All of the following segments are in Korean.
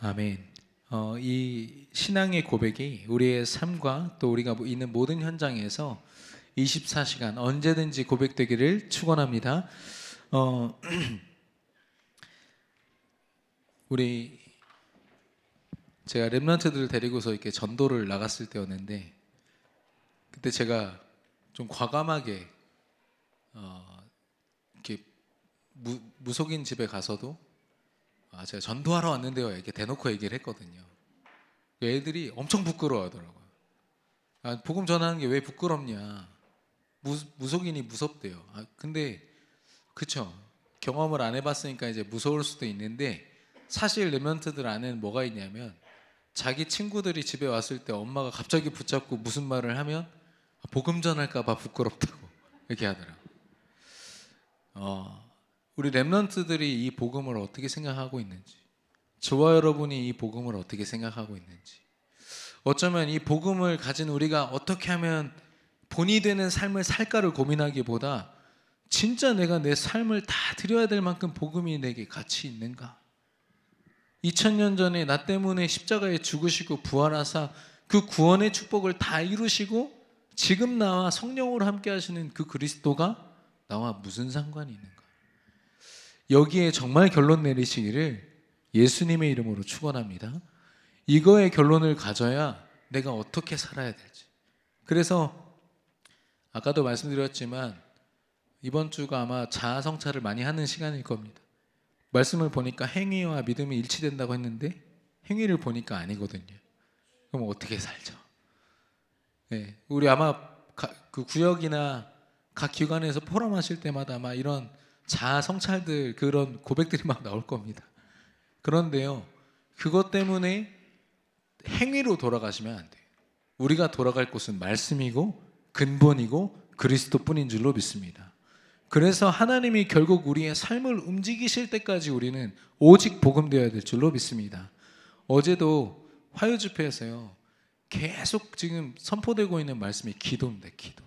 아멘. 이 신앙의 고백이 우리의 삶과 또 우리가 있는 모든 현장에서 24시간 언제든지 고백되기를 축원합니다. 어, 우리 제가 랩런트들을 데리고서 이렇게 전도를 나갔을 때였는데, 그때 제가 좀 과감하게 이렇게 무속인 집에 가서도 제가 전도하러 왔는데요 이렇게 대놓고 얘기를 했거든요. 애들이 엄청 부끄러워하더라고요. 복음 전하는 게 왜 부끄럽냐, 무속인이 무섭대요. 근데 그쵸, 경험을 안 해봤으니까 이제 무서울 수도 있는데, 사실 랩런트들 안에는 뭐가 있냐면, 자기 친구들이 집에 왔을 때 엄마가 갑자기 붙잡고 무슨 말을 하면 복음 전할까 봐 부끄럽다고 이렇게 하더라고요. 우리 랩런트들이 이 복음을 어떻게 생각하고 있는지, 저와 여러분이 이 복음을 어떻게 생각하고 있는지, 어쩌면 이 복음을 가진 우리가 어떻게 하면 본이 되는 삶을 살까를 고민하기보다, 진짜 내가 내 삶을 다 드려야 될 만큼 복음이 내게 가치 있는가? 2000년 전에 나 때문에 십자가에 죽으시고 부활하사 그 구원의 축복을 다 이루시고 지금 나와 성령으로 함께 하시는 그 그리스도가 나와 무슨 상관이 있는가? 여기에 정말 결론 내리시기를 예수님의 이름으로 축원합니다. 이거의 결론을 가져야 내가 어떻게 살아야 될지. 그래서 아까도 말씀드렸지만 이번 주가 아마 자아 성찰을 많이 하는 시간일 겁니다. 말씀을 보니까 행위와 믿음이 일치된다고 했는데 행위를 보니까 아니거든요. 그럼 어떻게 살죠? 네, 우리 아마 그 구역이나 각 기관에서 포럼하실 때마다 아마 이런 자아 성찰들, 그런 고백들이 막 나올 겁니다. 그런데요, 그것 때문에 행위로 돌아가시면 안 돼요. 우리가 돌아갈 곳은 말씀이고 근본이고 그리스도뿐인 줄로 믿습니다. 그래서 하나님이 결국 우리의 삶을 움직이실 때까지 우리는 오직 복음되어야 될 줄로 믿습니다. 어제도 화요 집회에서요, 계속 지금 선포되고 있는 말씀이 기도입니다. 기도.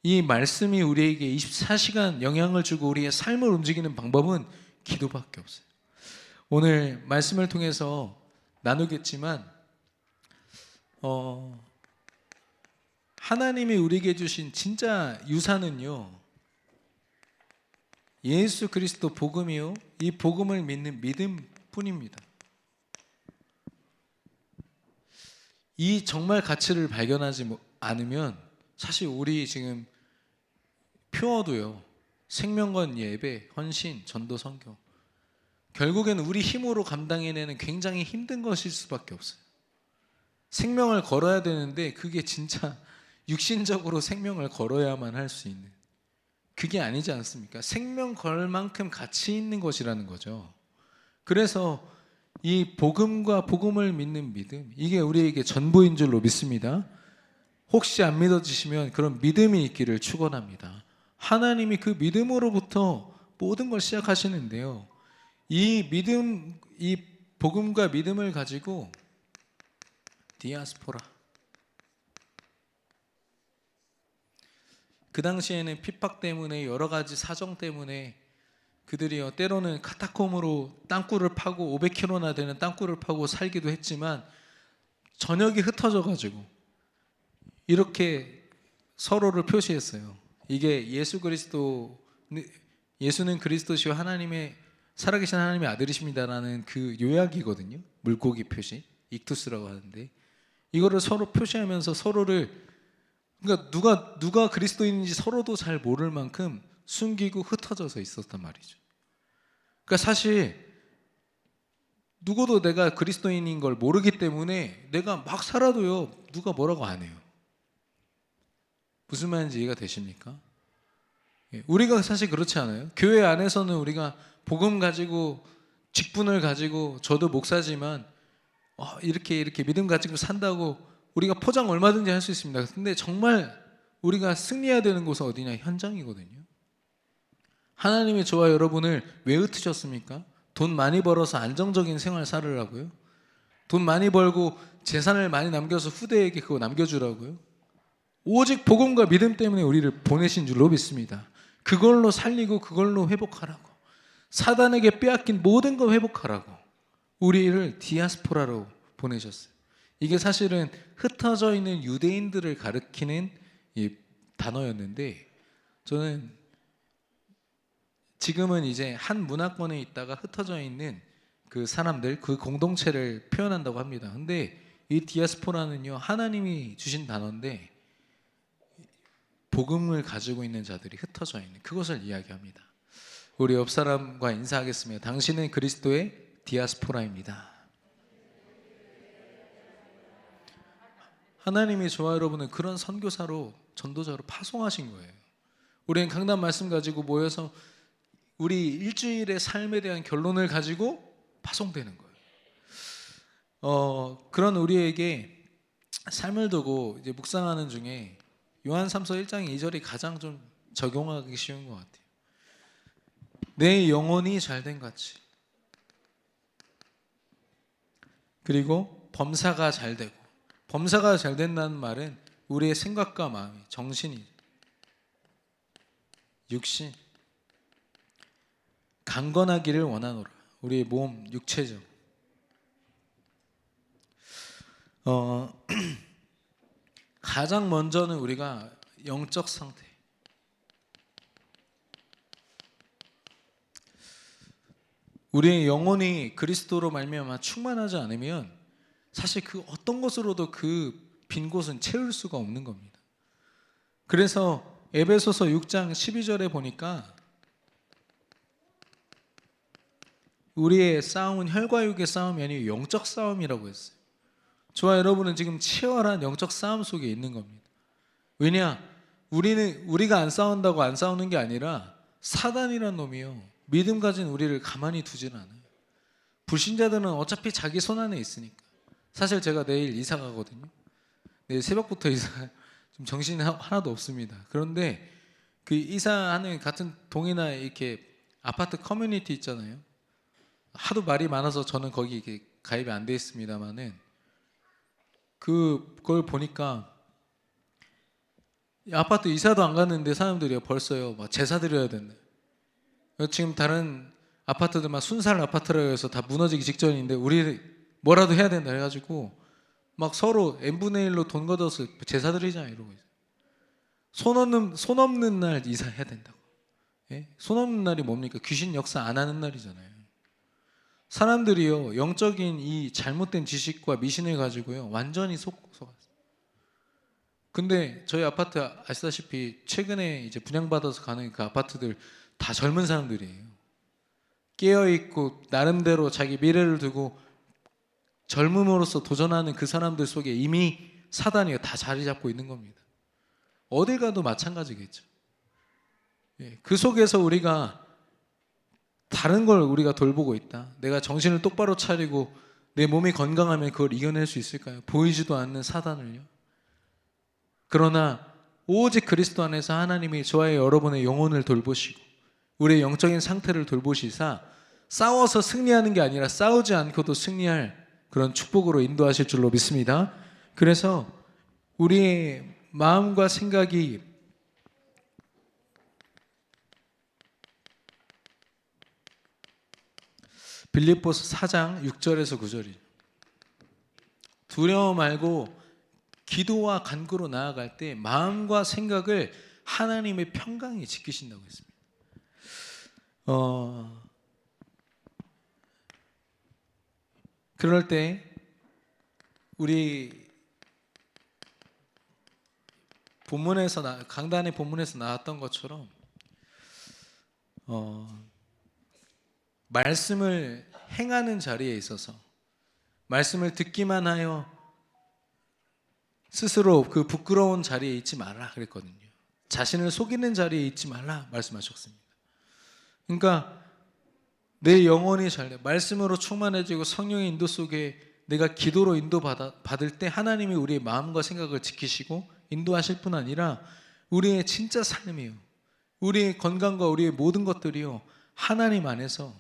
이 말씀이 우리에게 24시간 영향을 주고 우리의 삶을 움직이는 방법은 기도밖에 없어요. 오늘 말씀을 통해서 나누겠지만 하나님이 우리에게 주신 진짜 유산은요, 예수 그리스도 복음이요, 이 복음을 믿는 믿음뿐입니다. 이 정말 가치를 발견하지 않으면 사실 우리 지금 표어도요, 생명건 예배, 헌신, 전도, 선교, 결국에는 우리 힘으로 감당해내는 굉장히 힘든 것일 수밖에 없어요. 생명을 걸어야 되는데 그게 진짜 육신적으로 생명을 걸어야만 할 수 있는, 그게 아니지 않습니까? 생명 걸 만큼 가치 있는 것이라는 거죠. 그래서 이 복음과 복음을 믿는 믿음, 이게 우리에게 전부인 줄로 믿습니다. 혹시 안 믿어지시면 그런 믿음이 있기를 축원합니다. 하나님이 그 믿음으로부터 모든 걸 시작하시는데요, 이 믿음, 이 복음과 믿음을 가지고 디아스포라, 그 당시에는 핍박 때문에 여러 가지 사정 때문에 그들이요, 때로는 카타콤으로 땅굴을 파고 500km나 되는 땅굴을 파고 살기도 했지만 저녁이 흩어져 가지고 이렇게 서로를 표시했어요. 이게 예수는 그리스도시요 하나님의 살아계신 하나님의 아들이십니다라는 그 요약이거든요. 물고기 표시, 익투스라고 하는데, 이거를 서로 표시하면서 서로를, 그러니까 누가 그리스도인인지 서로도 잘 모를 만큼 숨기고 흩어져서 있었단 말이죠. 그러니까 사실 누구도 내가 그리스도인인 걸 모르기 때문에 내가 막 살아도요, 누가 뭐라고 안 해요. 무슨 말인지 이해가 되십니까? 우리가 사실 그렇지 않아요? 교회 안에서는 우리가 복음 가지고 직분을 가지고, 저도 목사지만 이렇게 믿음 가지고 산다고 우리가 포장 얼마든지 할 수 있습니다. 근데 정말 우리가 승리해야 되는 곳은 어디냐? 현장이거든요. 하나님이 저와 여러분을 왜 흩으셨습니까? 돈 많이 벌어서 안정적인 생활 살으라고요? 돈 많이 벌고 재산을 많이 남겨서 후대에게 그거 남겨주라고요? 오직 복음과 믿음 때문에 우리를 보내신 줄로 믿습니다. 그걸로 살리고 그걸로 회복하라고, 사단에게 빼앗긴 모든 걸 회복하라고. 우리를 디아스포라로 보내셨어요. 이게 사실은 흩어져 있는 유대인들을 가리키는 이 단어였는데, 저는 지금은 이제 한 문화권에 있다가 흩어져 있는 그 사람들, 그 공동체를 표현한다고 합니다. 근데 이 디아스포라는요, 하나님이 주신 단어인데 복음을 가지고 있는 자들이 흩어져 있는 그것을 이야기합니다. 우리 옆 사람과 인사하겠습니다. 당신은 그리스도의 디아스포라입니다. 하나님이 저와 여러분을 그런 선교사로, 전도자로 파송하신 거예요. 우리는 강단 말씀 가지고 모여서 우리 일주일의 삶에 대한 결론을 가지고 파송되는 거예요. 그런 우리에게 삶을 두고 이제 묵상하는 중에 요한 3서 1장 2절이 가장 좀 적용하기 쉬운 것 같아요. 내 영혼이 잘된 같이, 그리고 범사가 잘 되고, 범사가 잘 된다는 말은 우리의 생각과 마음이, 정신이, 육신 강건하기를 원하노라. 우리의 몸, 육체적. 가장 먼저는 우리가 영적 상태. 우리의 영혼이 그리스도로 말미암아 충만하지 않으면 사실 그 어떤 것으로도 그 빈 곳은 채울 수가 없는 겁니다. 그래서 에베소서 6장 12절에 보니까 우리의 싸움은 혈과 육의 싸움이 아니고 영적 싸움이라고 했어요. 저와 여러분은 지금 치열한 영적 싸움 속에 있는 겁니다. 왜냐? 우리가 안 싸운다고 안 싸우는 게 아니라 사단이란 놈이요, 믿음 가진 우리를 가만히 두진 않아요. 불신자들은 어차피 자기 손 안에 있으니까. 사실 제가 내일 이사 가거든요. 내일 새벽부터 이사, 좀 정신이 하나도 없습니다. 그런데 그 이사하는 같은 동이나 이렇게 아파트 커뮤니티 있잖아요. 하도 말이 많아서 저는 거기 이렇게 가입이 안 돼 있습니다만은, 그걸 보니까 아파트 이사도 안 갔는데 사람들이 벌써요 막 제사 드려야 된다. 지금 다른 아파트들만 순살 아파트라고 해서 다 무너지기 직전인데 우리 뭐라도 해야 된다 해가지고 막 서로 n분의 1로 돈 걷어서 제사 드리자 이러고 있어요. 손 없는 날 이사해야 된다고. 예? 손 없는 날이 뭡니까? 귀신 역사 안 하는 날이잖아요. 사람들이요, 영적인 이 잘못된 지식과 미신을 가지고요 완전히 속았어요. 근데 저희 아파트 아시다시피 최근에 이제 분양받아서 가는 그 아파트들 다 젊은 사람들이에요. 깨어있고 나름대로 자기 미래를 두고 젊음으로써 도전하는 그 사람들 속에 이미 사단이 다 자리 잡고 있는 겁니다. 어딜 가도 마찬가지겠죠. 그 속에서 우리가 다른 걸 우리가 돌보고 있다. 내가 정신을 똑바로 차리고 내 몸이 건강하면 그걸 이겨낼 수 있을까요? 보이지도 않는 사단을요. 그러나 오직 그리스도 안에서 하나님이 저와 여러분의 영혼을 돌보시고 우리의 영적인 상태를 돌보시사 싸워서 승리하는 게 아니라 싸우지 않고도 승리할 그런 축복으로 인도하실 줄로 믿습니다. 그래서 우리의 마음과 생각이 빌립보서 4장 6절에서 9절이죠. 두려워 말고 기도와 간구로 나아갈 때 마음과 생각을 하나님의 평강히 지키신다고 했습니다. 그럴 때 우리 강단의 본문에서 나왔던 것처럼 말씀을 행하는 자리에 있어서 말씀을 듣기만 하여 스스로 그 부끄러운 자리에 있지 말라 그랬거든요. 자신을 속이는 자리에 있지 말라 말씀하셨습니다. 그러니까 내 영혼이 잘돼 말씀으로 충만해지고 성령의 인도 속에 내가 기도로 인도받을 때 하나님이 우리의 마음과 생각을 지키시고 인도하실 뿐 아니라 우리의 진짜 삶이요, 우리의 건강과 우리의 모든 것들이요 하나님 안에서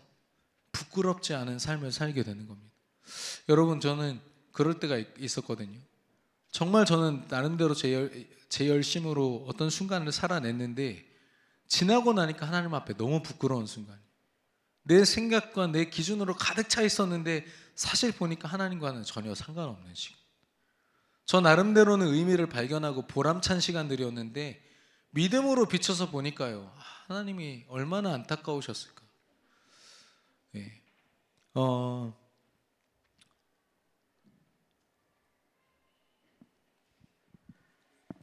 부끄럽지 않은 삶을 살게 되는 겁니다. 여러분, 저는 그럴 때가 있었거든요. 정말 저는 나름대로 제 열심으로 어떤 순간을 살아냈는데 지나고 나니까 하나님 앞에 너무 부끄러운 순간, 내 생각과 내 기준으로 가득 차 있었는데 사실 보니까 하나님과는 전혀 상관없는 시간. 저 나름대로는 의미를 발견하고 보람찬 시간들이었는데 믿음으로 비춰서 보니까요, 하나님이 얼마나 안타까우셨을까. 예.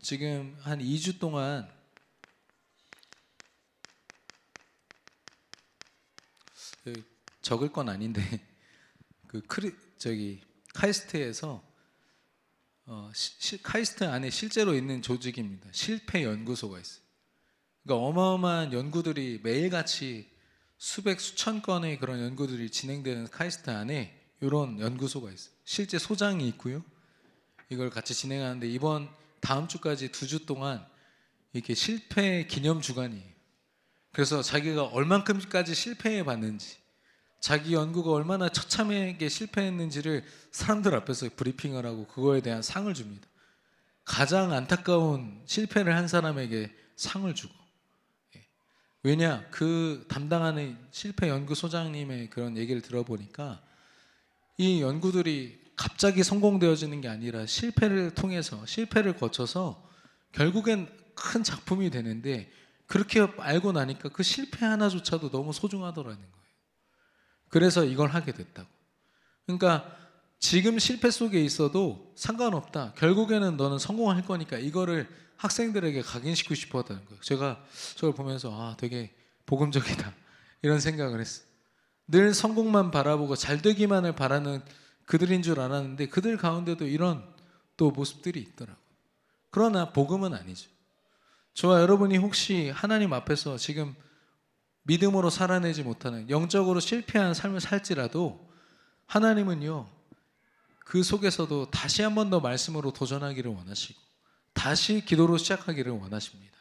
지금 한 2주 동안 적을 건 아닌데 카이스트에서 카이스트 안에 실제로 있는 조직입니다. 실패 연구소가 있어요. 그러니까 어마어마한 연구들이 매일같이 수백 수천 건의 그런 연구들이 진행되는 카이스트 안에 이런 연구소가 있어요. 실제 소장이 있고요. 이걸 같이 진행하는데 이번 다음 주까지 2주 동안 이렇게 실패 기념 주간이에요. 그래서 자기가 얼만큼까지 실패해 봤는지, 자기 연구가 얼마나 처참하게 실패했는지를 사람들 앞에서 브리핑을 하고 그거에 대한 상을 줍니다. 가장 안타까운 실패를 한 사람에게 상을 주고. 왜냐, 그 담당하는 실패 연구소장님의 그런 얘기를 들어보니까 이 연구들이 갑자기 성공되어지는 게 아니라 실패를 통해서, 실패를 거쳐서 결국엔 큰 작품이 되는데, 그렇게 알고 나니까 그 실패 하나조차도 너무 소중하더라는 거예요. 그래서 이걸 하게 됐다고. 그러니까 지금 실패 속에 있어도 상관없다. 결국에는 너는 성공할 거니까 이거를 학생들에게 각인시키고 싶어 하다는 거예요. 제가 저걸 보면서 되게 복음적이다 이런 생각을 했어요. 늘 성공만 바라보고 잘 되기만을 바라는 그들인 줄 알았는데 그들 가운데도 이런 또 모습들이 있더라고요. 그러나 복음은 아니죠. 저와 여러분이 혹시 하나님 앞에서 지금 믿음으로 살아내지 못하는 영적으로 실패한 삶을 살지라도 하나님은요, 그 속에서도 다시 한 번 더 말씀으로 도전하기를 원하시고 다시 기도로 시작하기를 원하십니다.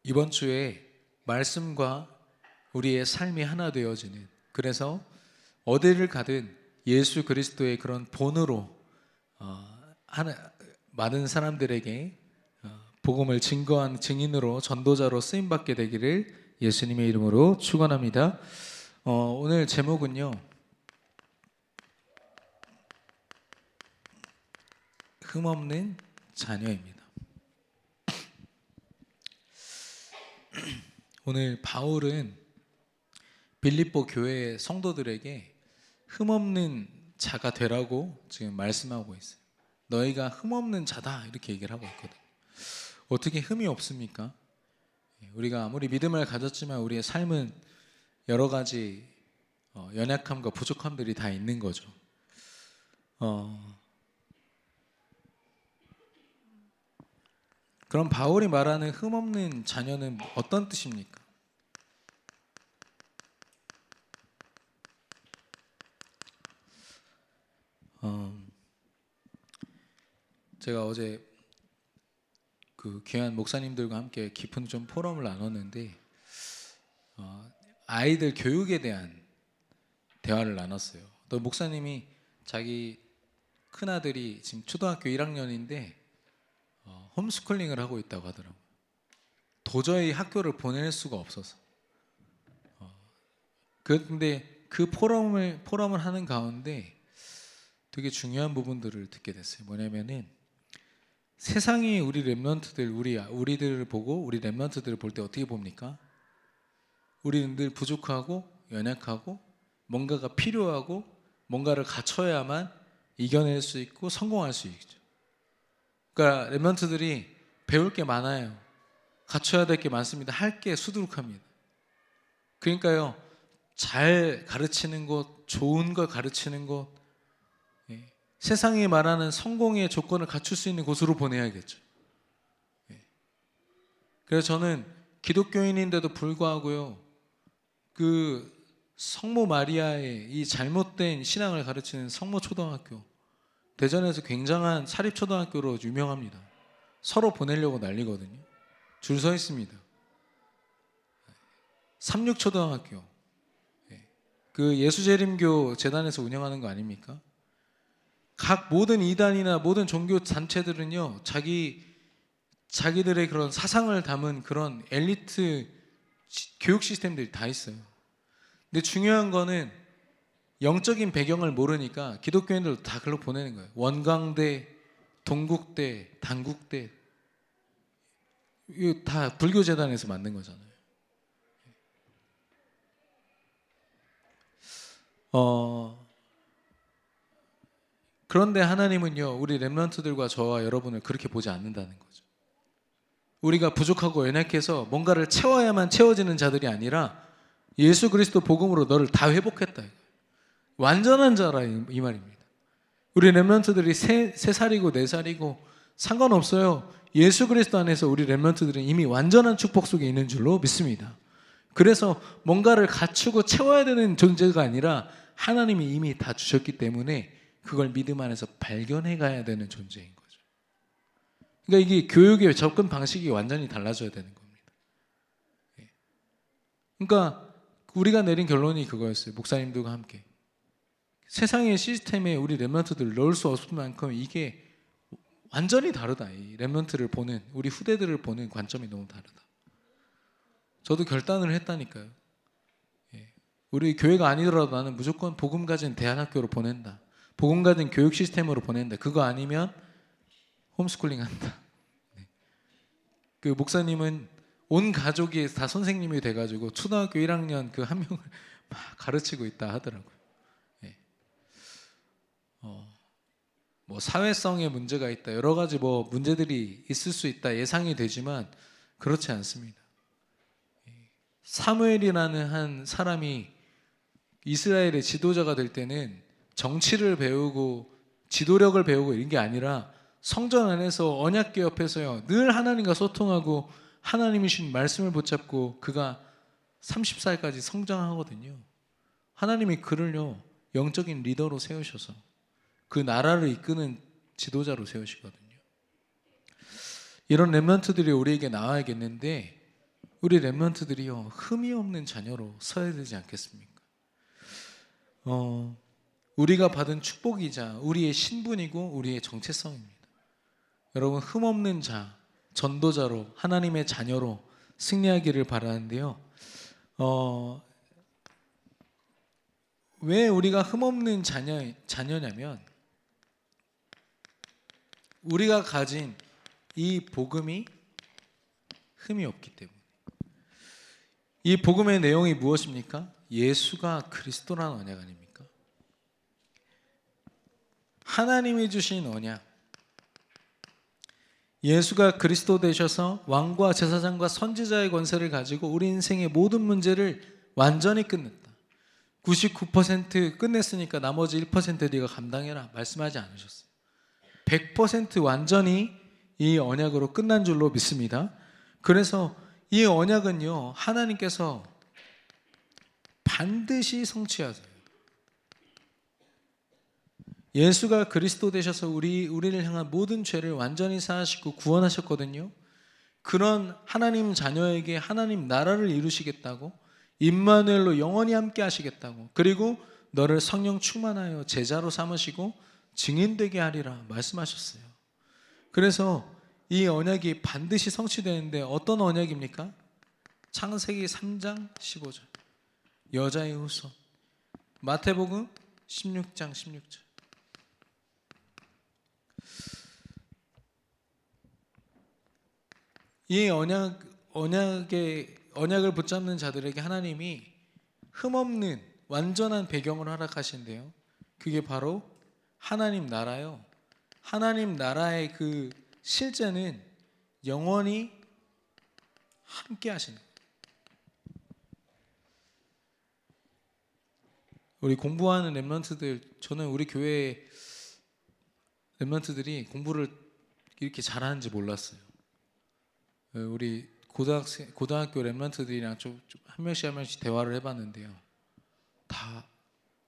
이번 주에 말씀과 우리의 삶이 하나 되어지는, 그래서 어디를 가든 예수 그리스도의 그런 본으로 많은 사람들에게 복음을 증거한 증인으로, 전도자로 쓰임받게 되기를 예수님의 이름으로 축원합니다. 오늘 제목은요, 흠없는 자녀입니다. 오늘 바울은 빌립보 교회 성도들에게 흠없는 자가 되라고 지금 말씀하고 있어요. 너희가 흠없는 자다 이렇게 얘기를 하고 있거든요. 어떻게 흠이 없습니까? 우리가 아무리 믿음을 가졌지만 우리의 삶은 여러 가지 연약함과 부족함들이 다 있는 거죠. 그럼 바울이 말하는 흠없는 자녀는 어떤 뜻입니까? 제가 어제 그 귀한 목사님들과 함께 깊은 좀 포럼을 나눴는데 아이들 교육에 대한 대화를 나눴어요. 또 목사님이 자기 큰아들이 지금 초등학교 1학년인데 홈스쿨링을 하고 있다고 하더라고요. 도저히 학교를 보낼 수가 없어서. 근데 그 포럼을 하는 가운데 되게 중요한 부분들을 듣게 됐어요. 뭐냐면은 세상이 우리 렘넌트들, 우리들을 보고 우리 렘넌트들을 볼 때 어떻게 봅니까? 우리는 늘 부족하고 연약하고 뭔가가 필요하고 뭔가를 갖춰야만 이겨낼 수 있고 성공할 수 있죠. 그러니까 렘넌트들이 배울 게 많아요. 갖춰야 될 게 많습니다. 할 게 수두룩합니다. 그러니까요, 잘 가르치는 곳, 좋은 걸 가르치는 곳, 세상이 말하는 성공의 조건을 갖출 수 있는 곳으로 보내야겠죠. 그래서 저는 기독교인인데도 불구하고요, 그 성모 마리아의 이 잘못된 신앙을 가르치는 성모초등학교, 대전에서 굉장한 사립초등학교로 유명합니다. 서로 보내려고 난리거든요. 줄 서 있습니다. 삼육초등학교, 그 예수재림교 재단에서 운영하는 거 아닙니까? 각 모든 이단이나 모든 종교 단체들은요, 자기 자기들의 그런 사상을 담은 그런 엘리트 교육 시스템들이 다 있어요. 근데 중요한 거는 영적인 배경을 모르니까 기독교인들도 다 글로 보내는 거예요. 원광대, 동국대, 단국대, 이거 다 불교 재단에서 만든 거잖아요. 그런데 하나님은요, 우리 렘넌트들과 저와 여러분을 그렇게 보지 않는다는 거죠. 우리가 부족하고 연약해서 뭔가를 채워야만 채워지는 자들이 아니라 예수 그리스도 복음으로 너를 다 회복했다. 완전한 자라 이 말입니다. 우리 렘넌트들이 3살이고 4살이고 상관없어요. 예수 그리스도 안에서 우리 렘넌트들은 이미 완전한 축복 속에 있는 줄로 믿습니다. 그래서 뭔가를 갖추고 채워야 되는 존재가 아니라 하나님이 이미 다 주셨기 때문에 그걸 믿음 안에서 발견해 가야 되는 존재인 거죠. 그러니까 이게 교육의 접근 방식이 완전히 달라져야 되는 겁니다. 그러니까 우리가 내린 결론이 그거였어요. 목사님들과 함께. 세상의 시스템에 우리 렘넌트들을 넣을 수 없을 만큼 이게 완전히 다르다. 이 렘넌트를 보는, 우리 후대들을 보는 관점이 너무 다르다. 저도 결단을 했다니까요. 우리 교회가 아니더라도 나는 무조건 복음 가진 대안학교로 보낸다. 복음 가진 교육 시스템으로 보낸다. 그거 아니면 홈스쿨링 한다. 그 목사님은 온 가족이 다 선생님이 돼가지고 초등학교 1학년 그 한 명을 막 가르치고 있다 하더라고요. 뭐 사회성에 문제가 있다, 여러 가지 뭐 문제들이 있을 수 있다 예상이 되지만 그렇지 않습니다. 사무엘이라는 한 사람이 이스라엘의 지도자가 될 때는 정치를 배우고 지도력을 배우고 이런 게 아니라 성전 안에서 언약궤 옆에서요 늘 하나님과 소통하고 하나님이 주신 말씀을 붙잡고 그가 30살까지 성장하거든요. 하나님이 그를요 영적인 리더로 세우셔서 그 나라를 이끄는 지도자로 세우시거든요. 이런 렘넌트들이 우리에게 나와야겠는데 우리 렘넌트들이요 흠이 없는 자녀로 서야 되지 않겠습니까? 우리가 받은 축복이자 우리의 신분이고 우리의 정체성입니다. 여러분 흠 없는 자, 전도자로 하나님의 자녀로 승리하기를 바라는데요. 왜 우리가 흠 없는 자녀냐면 우리가 가진 이 복음이 흠이 없기 때문에. 이 복음의 내용이 무엇입니까? 예수가 그리스도라는 언약 아닙니까? 하나님이 주신 언약. 예수가 그리스도 되셔서 왕과 제사장과 선지자의 권세를 가지고 우리 인생의 모든 문제를 완전히 끝냈다. 99% 끝냈으니까 나머지 1% 네가 감당해라 말씀하지 않으셨어요. 100% 완전히 이 언약으로 끝난 줄로 믿습니다. 그래서 이 언약은요 하나님께서 반드시 성취하세요. 예수가 그리스도 되셔서 우리를 향한 모든 죄를 완전히 사하시고 구원하셨거든요. 그런 하나님 자녀에게 하나님 나라를 이루시겠다고, 임마누엘로 영원히 함께 하시겠다고, 그리고 너를 성령 충만하여 제자로 삼으시고 증인되게 하리라 말씀하셨어요. 그래서 이 언약이 반드시 성취되는데 어떤 언약입니까? 창세기 3장 15절 여자의 후손, 마태복음 16장 16절. 이 언약을 붙잡는 자들에게 하나님이 흠없는 완전한 배경을 허락하신대요. 그게 바로 하나님 나라요. 하나님 나라의 그 실제는 영원히 함께 하시는 거예요. 우리 공부하는 렘넌트들, 저는 우리 교회 렘넌트들이 공부를 이렇게 잘하는지 몰랐어요. 우리 고등학교 렘넌트들이랑 좀 한 명씩 대화를 해봤는데요. 다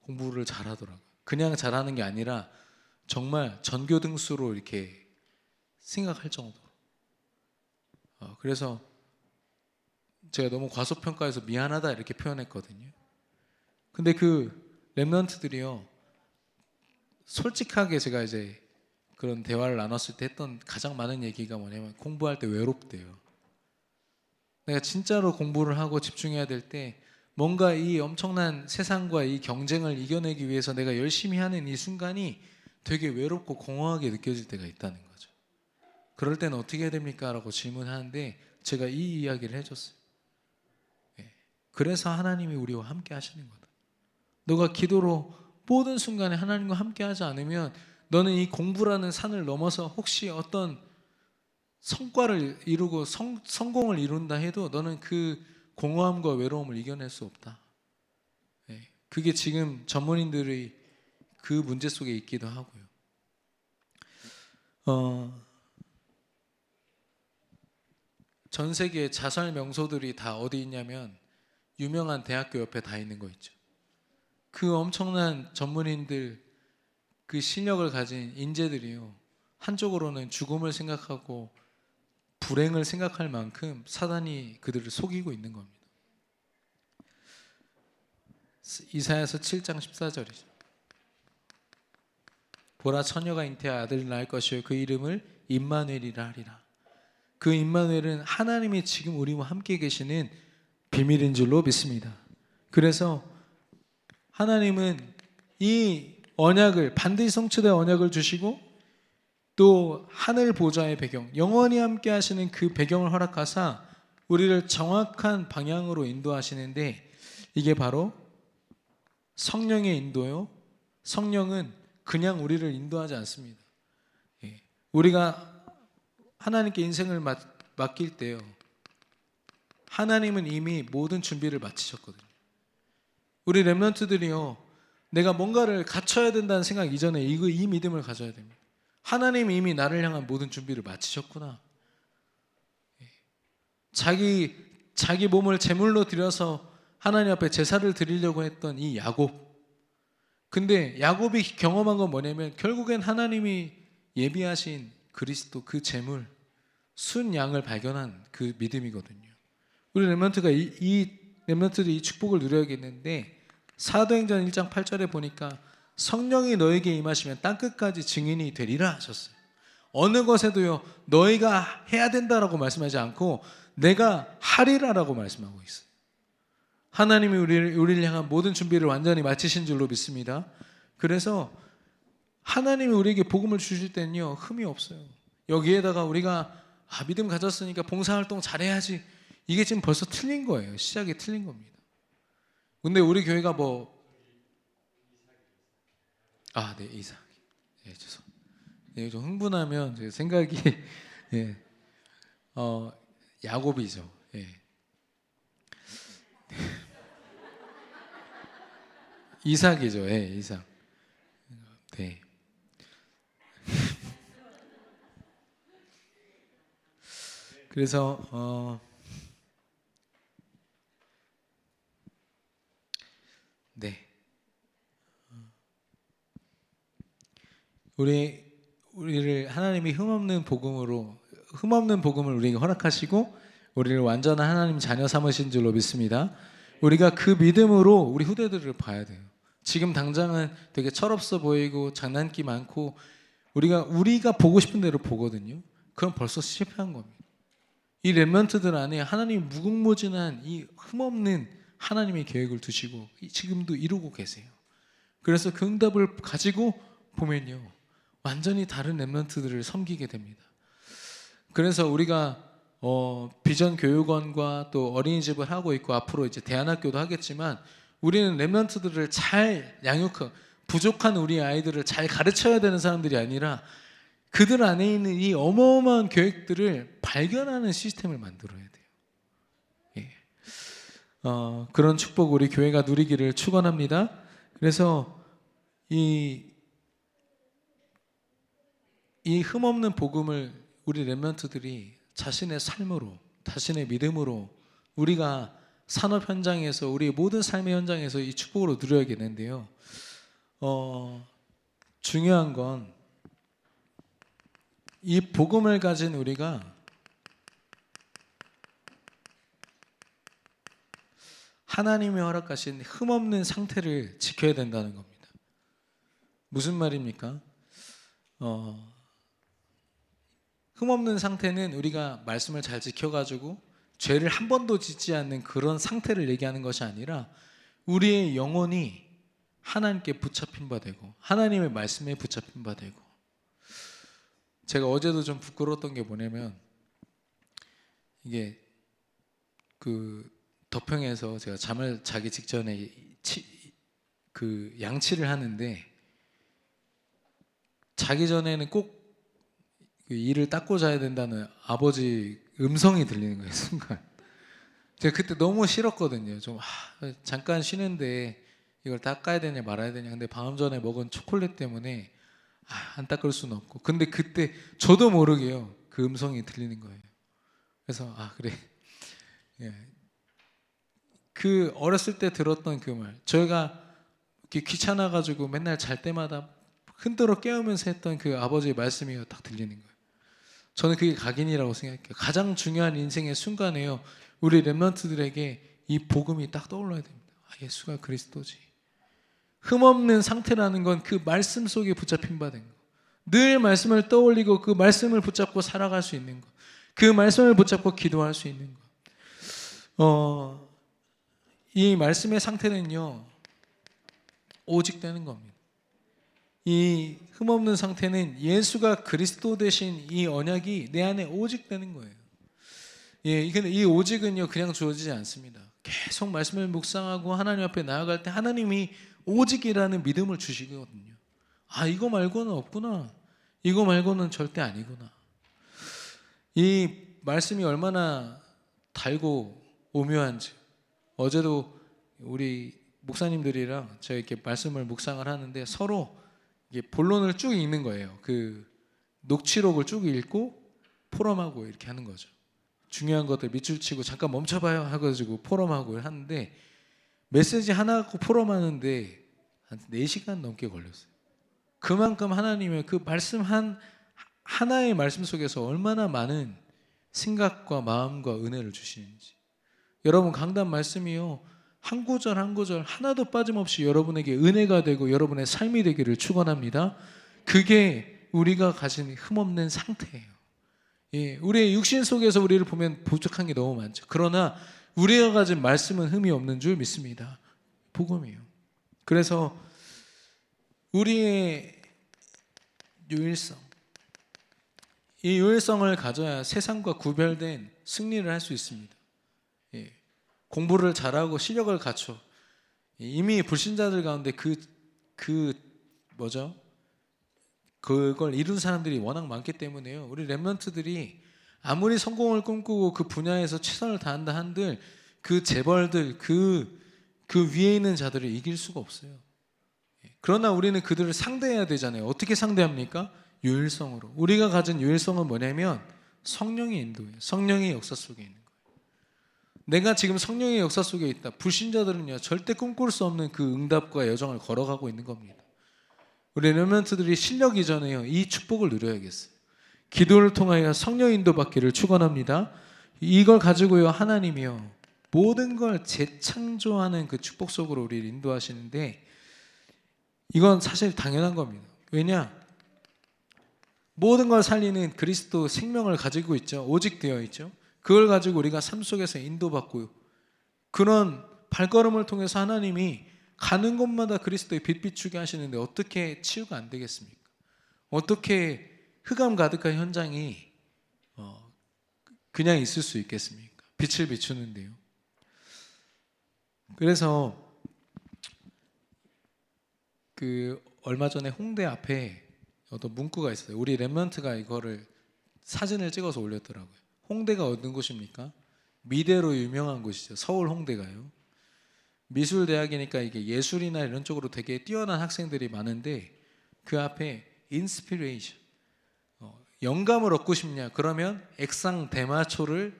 공부를 잘하더라고요. 그냥 잘하는 게 아니라 정말 전교 등수로 이렇게 생각할 정도로. 그래서 제가 너무 과소평가해서 미안하다 이렇게 표현했거든요. 근데 그 렘넌트들이요, 솔직하게 제가 이제 그런 대화를 나눴을 때 했던 가장 많은 얘기가 뭐냐면 공부할 때 외롭대요. 내가 진짜로 공부를 하고 집중해야 될 때 뭔가 이 엄청난 세상과 이 경쟁을 이겨내기 위해서 내가 열심히 하는 이 순간이 되게 외롭고 공허하게 느껴질 때가 있다는 거죠. 그럴 때는 어떻게 해야 됩니까? 라고 질문하는데 제가 이 이야기를 해줬어요. 그래서 하나님이 우리와 함께 하시는 거다. 너가 기도로 모든 순간에 하나님과 함께 하지 않으면 너는 이 공부라는 산을 넘어서 혹시 어떤 성과를 이루고 성공을 이룬다 해도 너는 그 공허함과 외로움을 이겨낼 수 없다. 그게 지금 전문인들의 그 문제 속에 있기도 하고요. 전 세계 자살 명소들이 다 어디 있냐면 유명한 대학교 옆에 다 있는 거 있죠. 그 엄청난 전문인들, 그 실력을 가진 인재들이요, 한쪽으로는 죽음을 생각하고 불행을 생각할 만큼 사단이 그들을 속이고 있는 겁니다. 이사야서 7장 14절이죠. 보라, 처녀가 잉태하 아들을 낳을 것이요 그 이름을 임마누엘이라 하리라. 그 임마누엘은 하나님이 지금 우리와 함께 계시는 비밀인 줄로 믿습니다. 그래서 하나님은 이 언약을, 반드시 성취될 언약을 주시고 또 하늘 보좌의 배경, 영원히 함께 하시는 그 배경을 허락하사 우리를 정확한 방향으로 인도하시는데, 이게 바로 성령의 인도요. 성령은 그냥 우리를 인도하지 않습니다. 우리가 하나님께 인생을 맡길 때요, 하나님은 이미 모든 준비를 마치셨거든요. 우리 렘넌트들이요, 내가 뭔가를 갖춰야 된다는 생각 이전에 이 믿음을 가져야 됩니다. 하나님이 이미 나를 향한 모든 준비를 마치셨구나. 자기 몸을 제물로 드려서 하나님 앞에 제사를 드리려고 했던 이 야곱. 근데 야곱이 경험한 건 뭐냐면 결국엔 하나님이 예비하신 그리스도, 그 제물, 순 양을 발견한 그 믿음이거든요. 우리 렘넌트들이 이 축복을 누려야겠는데, 사도행전 1장 8절에 보니까 성령이 너에게 임하시면 땅끝까지 증인이 되리라 하셨어요. 어느 것에도요, 너희가 해야 된다라고 말씀하지 않고 내가 하리라라고 말씀하고 있어요. 하나님이 우리를 향한 모든 준비를 완전히 마치신 줄로 믿습니다. 그래서 하나님이 우리에게 복음을 주실 때는요, 흠이 없어요. 여기에다가 우리가 믿음 가졌으니까 봉사활동 잘해야지, 이게 지금 벌써 틀린 거예요. 시작이 틀린 겁니다. 근데 우리 교회가 네, 이삭. 죄송. 좀 흥분하면 제 생각이 야곱이죠. 이삭이죠. 이삭. 네. 그래서 우리를 하나님이 흠없는 복음을 우리에게 허락하시고 우리를 완전한 하나님 자녀 삼으신 줄로 믿습니다. 우리가 그 믿음으로 우리 후대들을 봐야 돼요. 지금 당장은 되게 철없어 보이고 장난기 많고 우리가 보고 싶은 대로 보거든요. 그럼 벌써 실패한 겁니다. 이 렘넌트들 안에 하나님이 무궁무진한 이 흠없는 하나님의 계획을 두시고 지금도 이루고 계세요. 그래서 그 응답을 가지고 보면요, 완전히 다른 렘넌트들을 섬기게 됩니다. 그래서 우리가 비전 교육원과 또 어린이집을 하고 있고 앞으로 이제 대안학교도 하겠지만, 우리는 렘넌트들을 잘 양육하고 부족한 우리 아이들을 잘 가르쳐야 되는 사람들이 아니라 그들 안에 있는 이 어마어마한 계획들을 발견하는 시스템을 만들어야 돼요. 그런 축복 우리 교회가 누리기를 축원합니다. 그래서 이 흠없는 복음을 우리 렘넌트들이 자신의 삶으로, 자신의 믿음으로, 우리가 산업 현장에서, 우리 모든 삶의 현장에서 이 축복으로 누려야겠는데요. 중요한 건 이 복음을 가진 우리가 하나님이 허락하신 흠없는 상태를 지켜야 된다는 겁니다. 무슨 말입니까? 흠없는 상태는 우리가 말씀을 잘 지켜가지고 죄를 한 번도 짓지 않는 그런 상태를 얘기하는 것이 아니라 우리의 영혼이 하나님께 붙잡힌 바 되고 하나님의 말씀에 붙잡힌 바 되고. 제가 어제도 좀 부끄러웠던 게 뭐냐면, 이게 그 덕평에서 제가 잠을 자기 직전에 그 양치를 하는데, 자기 전에는 꼭그 이를 닦고 자야 된다는 아버지 음성이 들리는 거예요, 순간. 제가 그때 너무 싫었거든요. 좀 잠깐 쉬는데 이걸 닦아야 되냐 말아야 되냐. 근데 방금 전에 먹은 초콜릿 때문에 안 닦을 수는 없고. 근데 그때 저도 모르게요, 그 음성이 들리는 거예요. 그래서 그래. 예. 그 어렸을 때 들었던 그 말, 저희가 이렇게 귀찮아가지고 맨날 잘 때마다 흔들어 깨우면서 했던 그 아버지의 말씀이 딱 들리는 거예요. 저는 그게 각인이라고 생각해요. 가장 중요한 인생의 순간에요, 우리 렘넌트들에게 이 복음이 딱 떠올라야 됩니다. 예수가 그리스도지. 흠없는 상태라는 건 그 말씀 속에 붙잡힌 바 된 거. 늘 말씀을 떠올리고 그 말씀을 붙잡고 살아갈 수 있는 거. 그 말씀을 붙잡고 기도할 수 있는 거. 이 말씀의 상태는요, 오직 되는 겁니다. 이 흠없는 상태는 예수가 그리스도 되신 이 언약이 내 안에 오직 되는 거예요. 예, 근데 이 오직은요 그냥 주어지지 않습니다. 계속 말씀을 묵상하고 하나님 앞에 나아갈 때 하나님이 오직이라는 믿음을 주시거든요. 이거 말고는 없구나. 이거 말고는 절대 아니구나. 이 말씀이 얼마나 달고 오묘한지. 어제도 우리 목사님들이랑 제가 이렇게 말씀을 묵상을 하는데 서로 이게 본론을 쭉 읽는 거예요. 그 녹취록을 쭉 읽고 포럼하고 이렇게 하는 거죠. 중요한 것들 밑줄 치고 잠깐 멈춰봐요 하가지고 포럼하고 하는데, 메시지 하나 갖고 포럼하는데 한 4시간 넘게 걸렸어요. 그만큼 하나님의 그 말씀 하나의 말씀 속에서 얼마나 많은 생각과 마음과 은혜를 주시는지. 여러분, 강단 말씀이요, 한 구절 한 구절 하나도 빠짐없이 여러분에게 은혜가 되고 여러분의 삶이 되기를 축원합니다. 그게 우리가 가진 흠없는 상태예요. 예, 우리의 육신 속에서 우리를 보면 부족한 게 너무 많죠. 그러나 우리가 가진 말씀은 흠이 없는 줄 믿습니다. 복음이에요. 그래서 우리의 유일성, 이 유일성을 가져야 세상과 구별된 승리를 할 수 있습니다. 예. 공부를 잘하고 실력을 갖춰 이미 불신자들 가운데 그걸 이룬 사람들이 워낙 많기 때문에요. 우리 렘넌트들이 아무리 성공을 꿈꾸고 그 분야에서 최선을 다한다 한들 그 재벌들, 그 위에 있는 자들을 이길 수가 없어요. 그러나 우리는 그들을 상대해야 되잖아요. 어떻게 상대합니까? 유일성으로. 우리가 가진 유일성은 뭐냐면 성령의 인도예요. 성령의 역사 속에 있는 거예요. 내가 지금 성령의 역사 속에 있다. 불신자들은요 절대 꿈꿀 수 없는 그 응답과 여정을 걸어가고 있는 겁니다. 우리 렘넌트들이 실력 이전에요 이 축복을 누려야겠어요. 기도를 통하여 성령 인도받기를 축원합니다. 이걸 가지고요 하나님이요 모든 걸 재창조하는 그 축복 속으로 우리를 인도하시는데, 이건 사실 당연한 겁니다. 왜냐? 모든 걸 살리는 그리스도 생명을 가지고 있죠. 오직 되어 있죠. 그걸 가지고 우리가 삶 속에서 인도받고 그런 발걸음을 통해서 하나님이 가는 곳마다 그리스도의 빛 비추게 하시는데 어떻게 치유가 안 되겠습니까? 어떻게 흑암 가득한 현장이 그냥 있을 수 있겠습니까? 빛을 비추는데요. 그래서 얼마 전에 홍대 앞에 어떤 문구가 있어요. 우리 렘넌트가 이거를 사진을 찍어서 올렸더라고요. 홍대가 어떤 곳입니까? 미대로 유명한 곳이죠. 서울 홍대가요. 미술대학이니까 이게 예술이나 이런 쪽으로 되게 뛰어난 학생들이 많은데 그 앞에 인스피레이션, 영감을 얻고 싶냐? 그러면 액상 대마초를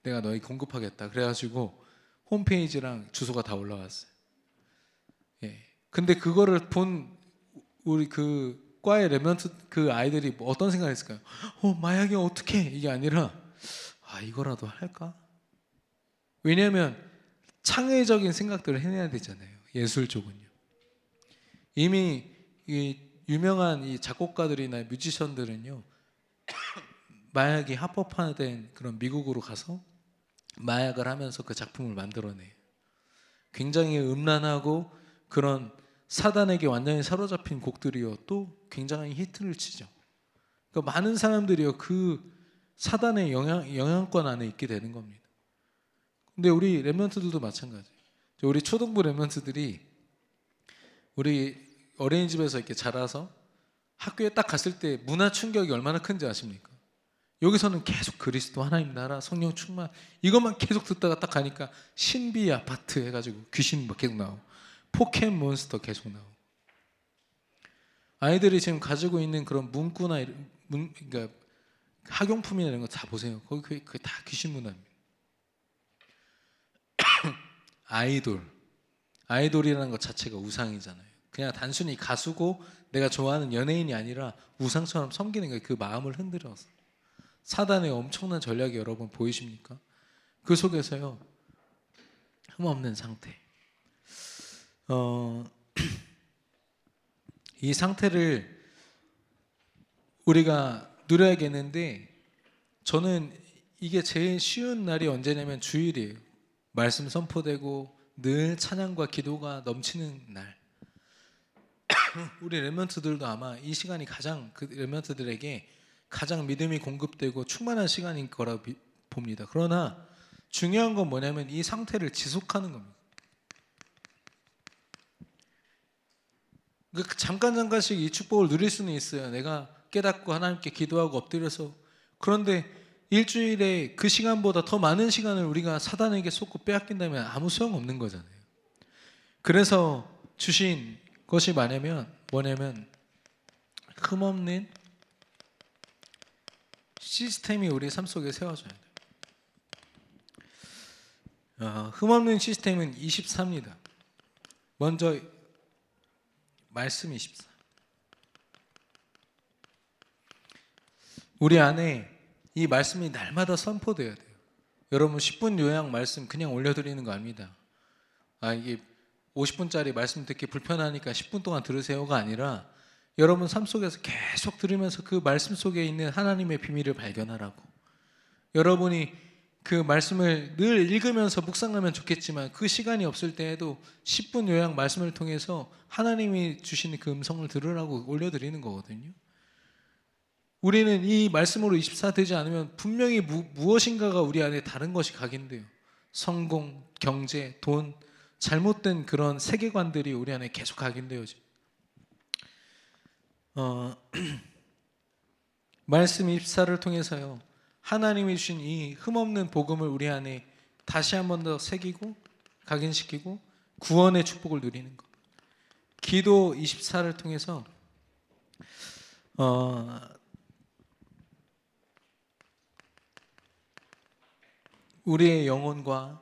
내가 너희 공급하겠다. 그래가지고 홈페이지랑 주소가 다 올라왔어요. 예. 근데 그거를 본 우리 그 과의 렘넌트 그 아이들이 어떤 생각을 했을까요? 마약이 어떻게? 이게 아니라 이거라도 할까? 왜냐하면 창의적인 생각들을 해내야 되잖아요. 예술 쪽은요. 이미 이 유명한 이 작곡가들이나 뮤지션들은요 마약이 합법화된 그런 미국으로 가서 마약을 하면서 그 작품을 만들어내요. 굉장히 음란하고 그런 사단에게 완전히 사로잡힌 곡들이요 또 굉장히 히트를 치죠. 그러니까 많은 사람들이요 그 사단의 영향권 안에 있게 되는 겁니다. 근데 우리 랩런트들도 마찬가지예요. 우리 초등부 랩런트들이 우리 어린이집에서 이렇게 자라서 학교에 딱 갔을 때 문화 충격이 얼마나 큰지 아십니까? 여기서는 계속 그리스도 하나님 나라 성령 충만 이것만 계속 듣다가 딱 가니까 신비 아파트 해가지고 귀신 막 계속 나오고 포켓몬스터 계속 나오고 아이들이 지금 가지고 있는 그런 문구나 그러니까 학용품이나 이런 거 다 보세요. 거기 그게 다 귀신 문화입니다. 아이돌이라는 것 자체가 우상이잖아요. 그냥 단순히 가수고 내가 좋아하는 연예인이 아니라 우상처럼 섬기는 거예요. 그 마음을 흔들어서. 사단의 엄청난 전략이 여러분 보이십니까? 그 속에서요 흠없는 상태. 이 상태를 우리가 누려야겠는데 저는 이게 제일 쉬운 날이 언제냐면 주일이에요. 말씀 선포되고 늘 찬양과 기도가 넘치는 날. 우리 렘넌트들도 아마 이 시간이 가장 그 렘넌트들에게 가장 믿음이 공급되고 충만한 시간인 거라 봅니다. 그러나 중요한 건 뭐냐면 이 상태를 지속하는 겁니다. 잠깐씩 이 축복을 누릴 수는 있어요. 내가 깨닫고 하나님께 기도하고 엎드려서. 그런데 일주일에 그 시간보다 더 많은 시간을 우리가 사단에게 쏟고 빼앗긴다면 아무 소용없는 거잖아요. 그래서 주신 것이 뭐냐면 흠없는 시스템이 우리 삶 속에 세워져야 돼요. 흠없는 시스템은 24입니다. 먼저 말씀 24. 우리 안에 이 말씀이 날마다 선포돼야 돼요. 여러분 10분 요약 말씀 그냥 올려드리는 거 아닙니다. 이게 50분짜리 말씀 듣기 불편하니까 10분 동안 들으세요가 아니라 여러분 삶 속에서 계속 들으면서 그 말씀 속에 있는 하나님의 비밀을 발견하라고. 여러분이 그 말씀을 늘 읽으면서 묵상하면 좋겠지만 그 시간이 없을 때에도 10분 요약 말씀을 통해서 하나님이 주시는 그 음성을 들으라고 올려드리는 거거든요. 우리는 이 말씀으로 24 되지 않으면 분명히 무엇인가가 우리 안에 다른 것이 각인돼요. 성공, 경제, 돈, 잘못된 그런 세계관들이 우리 안에 계속 각인되어져. 말씀 24를 통해서요. 하나님이 주신 이 흠없는 복음을 우리 안에 다시 한 번 더 새기고 각인시키고 구원의 축복을 누리는 것. 기도 24를 통해서 우리의 영혼과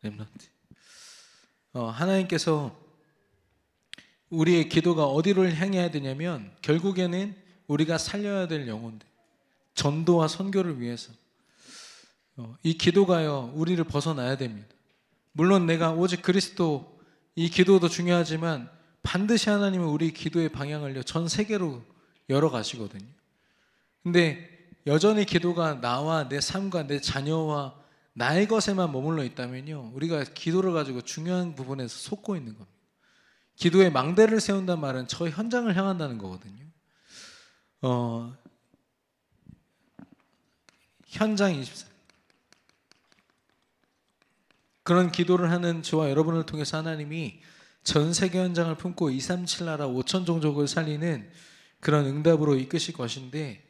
렘넌트 하나님께서 우리의 기도가 어디를 향해야 되냐면 결국에는 우리가 살려야 될 영혼들 전도와 선교를 위해서 이 기도가요 우리를 벗어나야 됩니다. 물론 내가 오직 그리스도 이 기도도 중요하지만 반드시 하나님은 우리 기도의 방향을요 전 세계로 열어가시거든요. 근데 여전히 기도가 나와 내 삶과 내 자녀와 나의 것에만 머물러 있다면요 우리가 기도를 가지고 중요한 부분에서 속고 있는 겁니다. 기도에 망대를 세운단 말은 저 현장을 향한다는 거거든요. 현장 24 그런 기도를 하는 저와 여러분을 통해서 하나님이 전 세계 현장을 품고 237 나라 5천 종족을 살리는 그런 응답으로 이끄실 것인데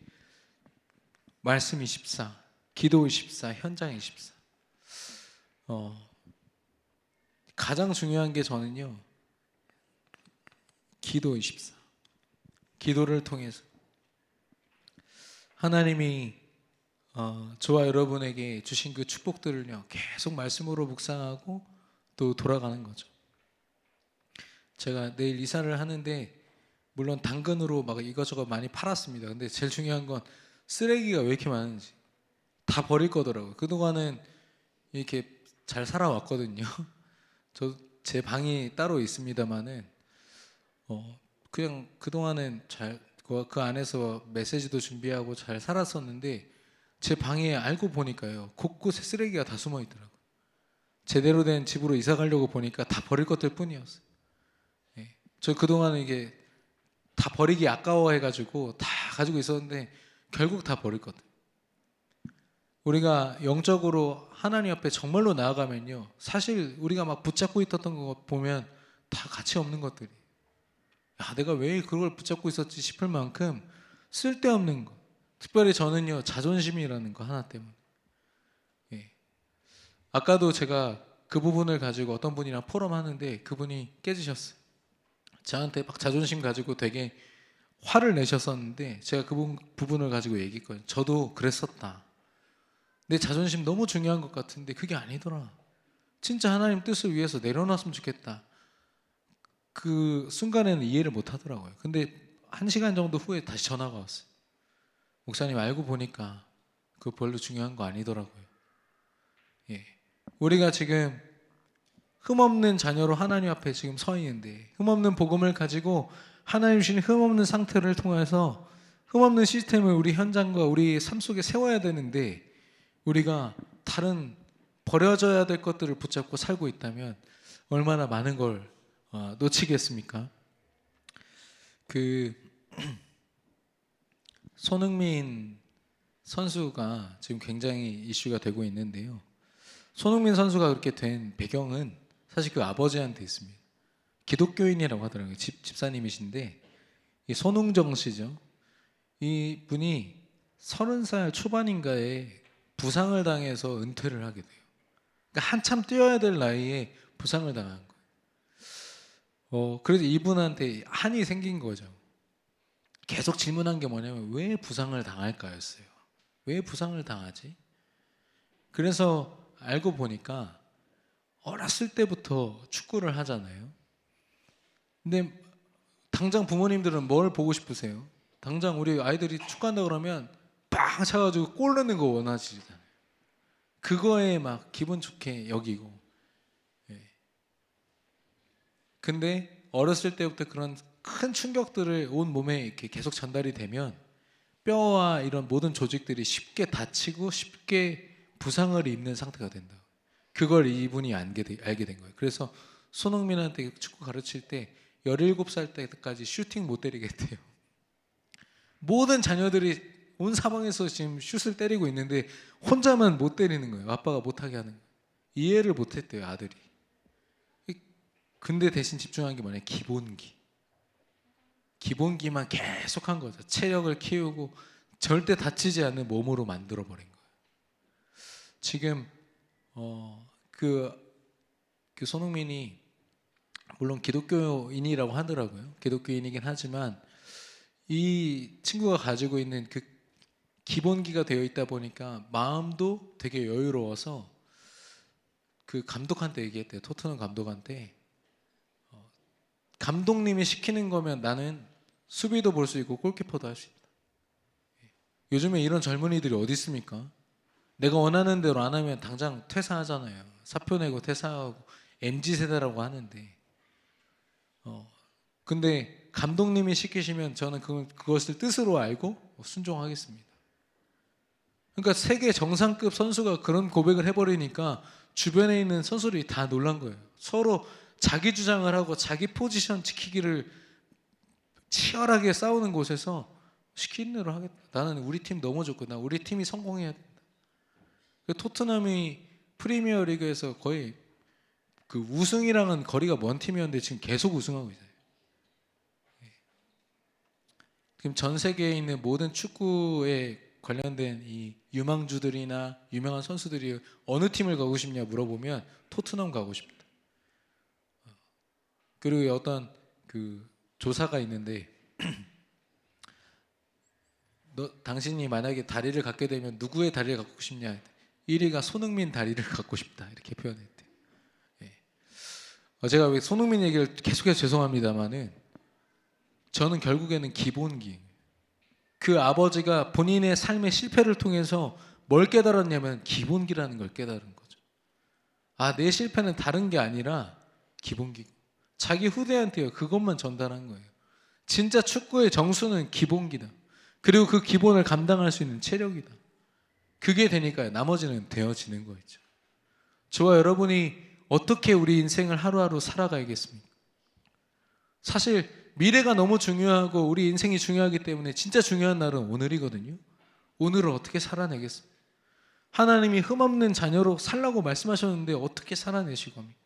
말씀 24, 기도 24, 현장 24 가장 중요한 게 저는요 기도 24 기도를 통해서 하나님이 저와 여러분에게 주신 그 축복들을요 계속 말씀으로 묵상하고 또 돌아가는 거죠. 제가 내일 이사를 하는데 물론 당근으로 막 이것저것 많이 팔았습니다. 근데 제일 중요한 건 쓰레기가 왜 이렇게 많은지 다 버릴 거더라고요. 그동안은 이렇게 잘 살아왔거든요. 제 방이 따로 있습니다만은 그냥 그동안은 잘 그 안에서 메시지도 준비하고 잘 살았었는데 제 방에 알고 보니까요 곳곳에 쓰레기가 다 숨어 있더라고요. 제대로 된 집으로 이사 가려고 보니까 다 버릴 것들 뿐이었어요. 예. 저 그동안 이게 다 버리기 아까워해가지고 다 가지고 있었는데 결국 다 버릴 것들. 우리가 영적으로 하나님 앞에 정말로 나아가면요 사실 우리가 막 붙잡고 있었던 거 보면 다 가치 없는 것들이, 야 내가 왜 그걸 붙잡고 있었지 싶을 만큼 쓸데없는 거. 특별히 저는요 자존심이라는 거 하나 때문에. 예. 아까도 제가 그 부분을 가지고 어떤 분이랑 포럼하는데 그분이 깨지셨어요. 저한테 막 자존심 가지고 되게 화를 내셨었는데 제가 그 부분을 가지고 얘기했거든요. 저도 그랬었다. 내 자존심 너무 중요한 것 같은데 그게 아니더라. 진짜 하나님 뜻을 위해서 내려놨으면 좋겠다. 그 순간에는 이해를 못 하더라고요. 근데 1시간 정도 후에 다시 전화가 왔어요. 목사님 알고 보니까 그거 별로 중요한 거 아니더라고요. 예. 우리가 지금 흠없는 자녀로 하나님 앞에 지금 서 있는데 흠없는 복음을 가지고 하나님 주신 흠없는 상태를 통해서 흠없는 시스템을 우리 현장과 우리 삶 속에 세워야 되는데 우리가 다른 버려져야 될 것들을 붙잡고 살고 있다면 얼마나 많은 걸 놓치겠습니까? 그 손흥민 선수가 지금 굉장히 이슈가 되고 있는데요. 손흥민 선수가 그렇게 된 배경은 사실 그 아버지한테 있습니다. 기독교인이라고 하더라고요. 집사님이신데 이 손흥정 씨죠. 이 분이 30살 초반인가에 부상을 당해서 은퇴를 하게 돼요. 그러니까 한참 뛰어야 될 나이에 부상을 당한 거예요. 그래서 이분한테 한이 생긴 거죠. 계속 질문한 게 뭐냐면 왜 부상을 당할까였어요. 왜 부상을 당하지? 그래서 알고 보니까 어렸을 때부터 축구를 하잖아요. 근데 당장 부모님들은 뭘 보고 싶으세요? 당장 우리 아이들이 축구한다 그러면 빵 차가지고 골 넣는 거 원하시잖아요. 그거에 막 기분 좋게 여기고. 예. 근데 어렸을 때부터 그런 큰 충격들을 온 몸에 이렇게 계속 전달이 되면 뼈와 이런 모든 조직들이 쉽게 다치고 쉽게 부상을 입는 상태가 된다. 그걸 이분이 알게 된 거예요. 그래서 손흥민한테 축구 가르칠 때 17살 때까지 슈팅 못 때리겠대요. 모든 자녀들이 온 사방에서 지금 슛을 때리고 있는데 혼자만 못 때리는 거예요. 아빠가 못하게 하는 거예요. 이해를 못했대요, 아들이. 근데 대신 집중한 게 뭐냐? 기본기만 계속 한 거죠. 체력을 키우고 절대 다치지 않는 몸으로 만들어 버린 거예요. 지금 그 손흥민이 물론 기독교인이라고 하더라고요. 기독교인이긴 하지만 이 친구가 가지고 있는 그 기본기가 되어 있다 보니까 마음도 되게 여유로워서 그 감독한테 얘기했대요. 토트넘 감독한테 감독님이 시키는 거면 나는 수비도 볼 수 있고 골키퍼도 할 수 있다. 요즘에 이런 젊은이들이 어디 있습니까? 내가 원하는 대로 안 하면 당장 퇴사하잖아요. 사표 내고 퇴사하고 MZ세대라고 하는데 근데 감독님이 시키시면 저는 그것을 뜻으로 알고 순종하겠습니다. 그러니까 세계 정상급 선수가 그런 고백을 해버리니까 주변에 있는 선수들이 다 놀란 거예요. 서로 자기 주장을 하고 자기 포지션 지키기를 치열하게 싸우는 곳에서 시키는 대로 하겠다. 나는 우리 팀 너무 좋고 나 우리 팀이 성공해야 된다. 토트넘이 프리미어 리그에서 거의 그 우승이랑은 거리가 먼 팀이었는데 지금 계속 우승하고 있어요. 지금 전 세계에 있는 모든 축구에 관련된 이 유망주들이나 유명한 선수들이 어느 팀을 가고 싶냐 물어보면 토트넘 가고 싶다. 그리고 어떤 그 조사가 있는데 당신이 만약에 다리를 갖게 되면 누구의 다리를 갖고 싶냐? 1위가 손흥민 다리를 갖고 싶다 이렇게 표현했대요. 예. 제가 왜 손흥민 얘기를 계속해서 죄송합니다만은 저는 결국에는 기본기. 그 아버지가 본인의 삶의 실패를 통해서 뭘 깨달았냐면 기본기라는 걸 깨달은 거죠. 내 실패는 다른 게 아니라 기본기구. 자기 후대한테요 그것만 전달한 거예요. 진짜 축구의 정수는 기본기다. 그리고 그 기본을 감당할 수 있는 체력이다. 그게 되니까요 나머지는 되어지는 거죠. 저와 여러분이 어떻게 우리 인생을 하루하루 살아가야겠습니까? 사실 미래가 너무 중요하고 우리 인생이 중요하기 때문에 진짜 중요한 날은 오늘이거든요. 오늘을 어떻게 살아내겠습니까? 하나님이 흠없는 자녀로 살라고 말씀하셨는데 어떻게 살아내실 겁니까?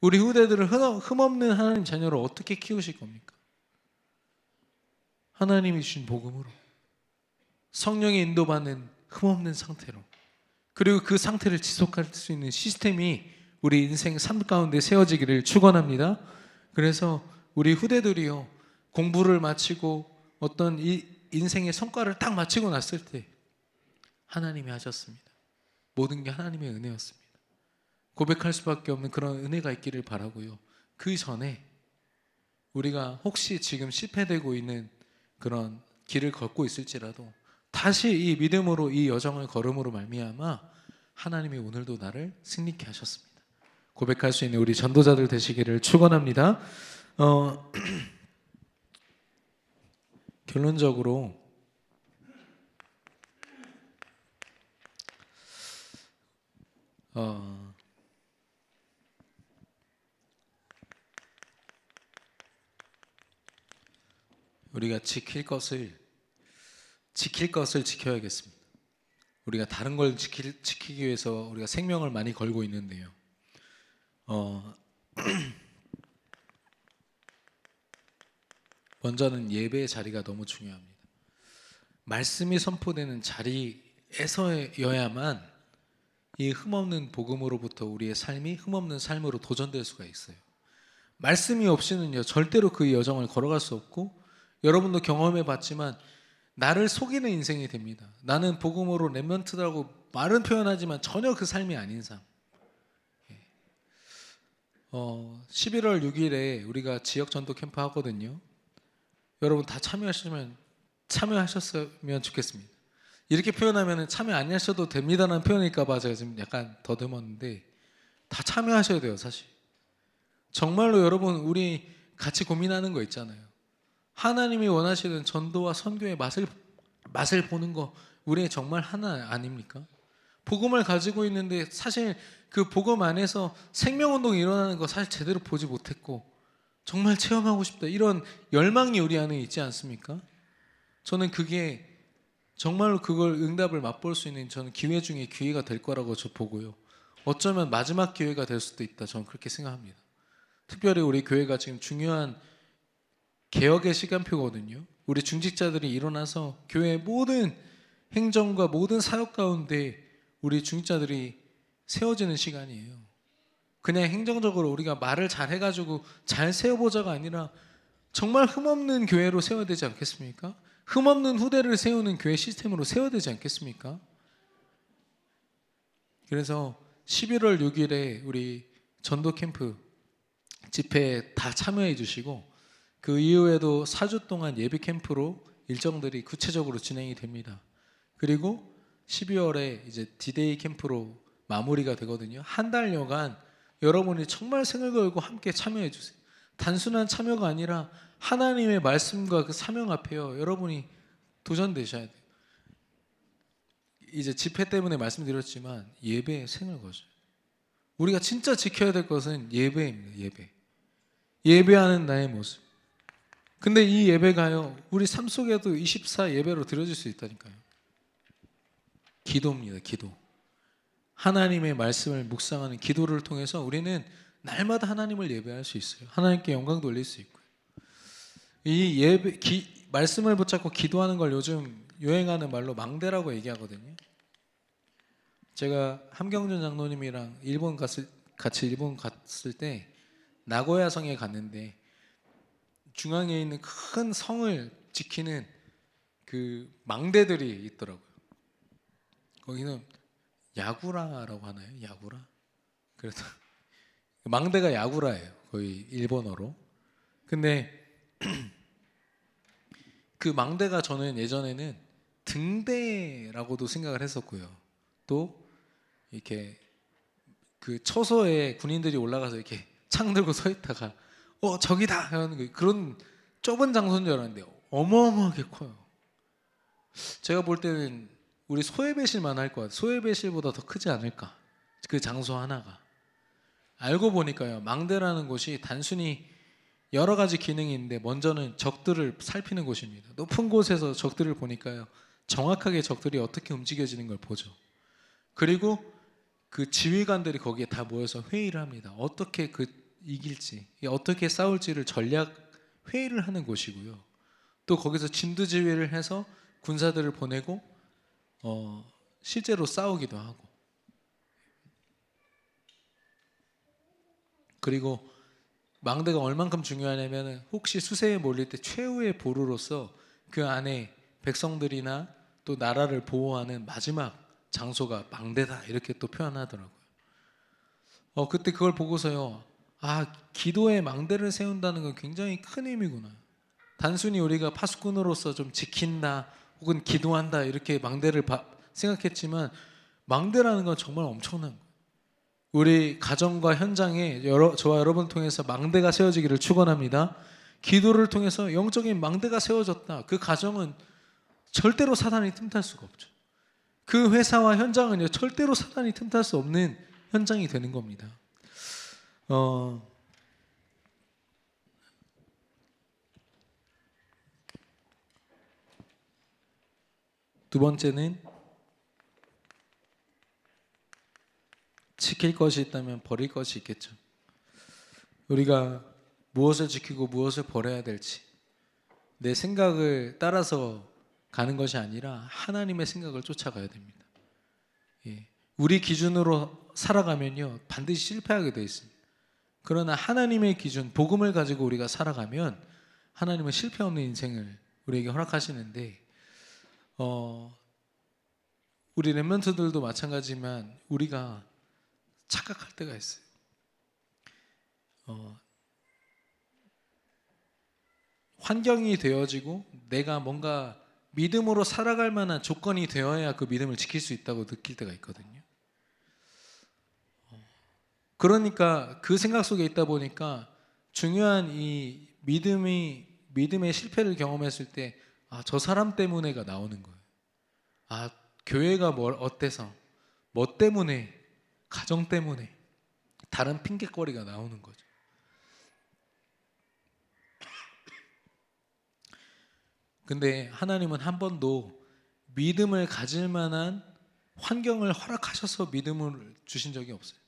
우리 후대들을 흠없는 하나님 자녀로 어떻게 키우실 겁니까? 하나님이 주신 복음으로, 성령의 인도받는 흠없는 상태로, 그리고 그 상태를 지속할 수 있는 시스템이 우리 인생 삶 가운데 세워지기를 축원합니다. 그래서 우리 후대들이요 공부를 마치고 어떤 이 인생의 성과를 딱 마치고 났을 때 하나님이 하셨습니다. 모든 게 하나님의 은혜였습니다. 고백할 수밖에 없는 그런 은혜가 있기를 바라고요. 그 전에 우리가 혹시 지금 실패되고 있는 그런 길을 걷고 있을지라도 다시 이 믿음으로 이 여정을 걸음으로 말미암아 하나님이 오늘도 나를 승리케 하셨습니다. 고백할 수 있는 우리 전도자들 되시기를 축원합니다. 결론적으로 우리가 지킬 것을 지켜야겠습니다. 우리가 다른 걸 지키기 위해서 우리가 생명을 많이 걸고 있는데요. 먼저는 예배의 자리가 너무 중요합니다. 말씀이 선포되는 자리에서여야만 이 흠없는 복음으로부터 우리의 삶이 흠없는 삶으로 도전될 수가 있어요. 말씀이 없이는요 절대로 그 여정을 걸어갈 수 없고, 여러분도 경험해 봤지만 나를 속이는 인생이 됩니다. 나는 복음으로 렘넌트라고 말은 표현하지만 전혀 그 삶이 아닌 삶. 11월 6일에 우리가 지역 전도 캠프 하거든요. 여러분 다 참여하셨으면 좋겠습니다. 이렇게 표현하면 참여 안 하셔도 됩니다라는 표현일까 봐 제가 지금 약간 더듬었는데 다 참여하셔야 돼요. 사실 정말로 여러분 우리 같이 고민하는 거 있잖아요. 하나님이 원하시는 전도와 선교의 맛을 보는 거 우리 정말 하나 아닙니까? 복음을 가지고 있는데 사실 그 복음 안에서 생명운동이 일어나는 거 사실 제대로 보지 못했고 정말 체험하고 싶다 이런 열망이 우리 안에 있지 않습니까? 저는 그게 정말로 그걸 응답을 맛볼 수 있는 저는 기회 중에 기회가 될 거라고 저 보고요. 어쩌면 마지막 기회가 될 수도 있다. 저는 그렇게 생각합니다. 특별히 우리 교회가 지금 중요한 개혁의 시간표거든요. 우리 중직자들이 일어나서 교회의 모든 행정과 모든 사역 가운데 우리 중직자들이 세워지는 시간이에요. 그냥 행정적으로 우리가 말을 잘 해가지고 잘 세워보자가 아니라 정말 흠없는 교회로 세워야 되지 않겠습니까? 흠없는 후대를 세우는 교회 시스템으로 세워야 되지 않겠습니까? 그래서 11월 6일에 우리 전도 캠프 집회에 다 참여해 주시고 그 이후에도 4주 동안 예비 캠프로 일정들이 구체적으로 진행이 됩니다. 그리고 12월에 이제 디데이 캠프로 마무리가 되거든요. 한 달여간 여러분이 정말 생을 걸고 함께 참여해 주세요. 단순한 참여가 아니라 하나님의 말씀과 그 사명 앞에요. 여러분이 도전되셔야 돼요. 이제 집회 때문에 말씀드렸지만 예배에 생을 거죠. 우리가 진짜 지켜야 될 것은 예배입니다. 예배하는 나의 모습. 근데 이 예배가요 우리 삶 속에도 24 예배로 드려질 수 있다니까요. 기도입니다. 기도. 하나님의 말씀을 묵상하는 기도를 통해서 우리는 날마다 하나님을 예배할 수 있어요. 하나님께 영광 돌릴 수 있고요. 이 말씀을 붙잡고 기도하는 걸 요즘 유행하는 말로 망대라고 얘기하거든요. 제가 함경준 장로님이랑 같이 일본 갔을 때 나고야 성에 갔는데 중앙에 있는 큰 성을 지키는 그 망대들이 있더라고요. 거기는 야구라라고 하나요? 야구라? 그래서 망대가 야구라예요. 거의 일본어로. 근데 그 망대가 저는 예전에는 등대라고도 생각을 했었고요. 또 이렇게 그 처소에 군인들이 올라가서 이렇게 창 들고 서 있다가 저기다 하는 거, 그런 좁은 장소인 줄 알았는데 어마어마하게 커요. 제가 볼 때는 우리 소예배실만 할 것 같아요. 소예배실보다 더 크지 않을까, 그 장소 하나가. 알고 보니까요, 망대라는 곳이 단순히 여러 가지 기능이 있는데 먼저는 적들을 살피는 곳입니다. 높은 곳에서 적들을 보니까요, 정확하게 적들이 어떻게 움직여지는 걸 보죠. 그리고 그 지휘관들이 거기에 다 모여서 회의를 합니다. 어떻게 이길지, 어떻게 싸울지를 전략 회의를 하는 곳이고요. 또 거기서 진두지휘를 해서 군사들을 보내고 실제로 싸우기도 하고, 그리고 망대가 얼만큼 중요하냐면 혹시 수세에 몰릴 때 최후의 보루로서 그 안에 백성들이나 또 나라를 보호하는 마지막 장소가 망대다, 이렇게 또 표현하더라고요. 그때 그걸 보고서요, 기도의 망대를 세운다는 건 굉장히 큰 의미구나. 단순히 우리가 파수꾼으로서 좀 지킨다 혹은 기도한다 이렇게 망대를 생각했지만, 망대라는 건 정말 엄청난 거예요. 우리 가정과 현장에 저와 여러분 통해서 망대가 세워지기를 축원합니다. 기도를 통해서 영적인 망대가 세워졌다. 그 가정은 절대로 사단이 틈탈 수가 없죠. 그 회사와 현장은요, 절대로 사단이 틈탈 수 없는 현장이 되는 겁니다. 두 번째는 지킬 것이 있다면 버릴 것이 있겠죠. 우리가 무엇을 지키고 무엇을 버려야 될지, 내 생각을 따라서 가는 것이 아니라 하나님의 생각을 쫓아가야 됩니다. 우리 기준으로 살아가면요, 반드시 실패하게 되어 있습니다. 그러나 하나님의 기준, 복음을 가지고 우리가 살아가면 하나님은 실패 없는 인생을 우리에게 허락하시는데, 우리 렘넌트들도 마찬가지지만 우리가 착각할 때가 있어요. 환경이 되어지고 내가 뭔가 믿음으로 살아갈 만한 조건이 되어야 그 믿음을 지킬 수 있다고 느낄 때가 있거든요. 그러니까 그 생각 속에 있다 보니까 중요한 이 믿음의 실패를 경험했을 때, 저 사람 때문에가 나오는 거예요. 교회가 어때서, 뭐 때문에, 가정 때문에, 다른 핑계거리가 나오는 거죠. 근데 하나님은 한 번도 믿음을 가질 만한 환경을 허락하셔서 믿음을 주신 적이 없어요.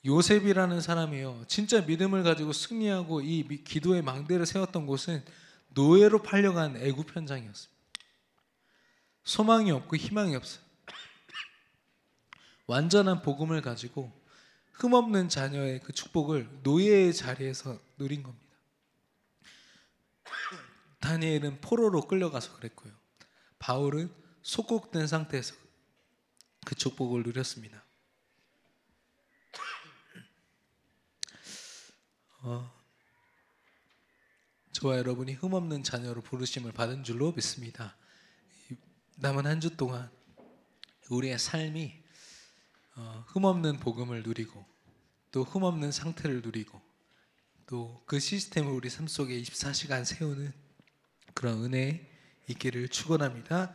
요셉이라는 사람이요, 진짜 믿음을 가지고 승리하고 이 기도의 망대를 세웠던 곳은 노예로 팔려간 애굽 현장이었습니다. 소망이 없고 희망이 없어요. 완전한 복음을 가지고 흠없는 자녀의 그 축복을 노예의 자리에서 누린 겁니다. 다니엘은 포로로 끌려가서 그랬고요, 바울은 속국된 상태에서 그 축복을 누렸습니다. 저와 여러분이 흠없는 자녀로 부르심을 받은 줄로 믿습니다. 남은 한 주 동안 우리의 삶이 흠없는 복음을 누리고 또 흠없는 상태를 누리고 또 그 시스템을 우리 삶 속에 24시간 세우는 그런 은혜 있기를 축원합니다.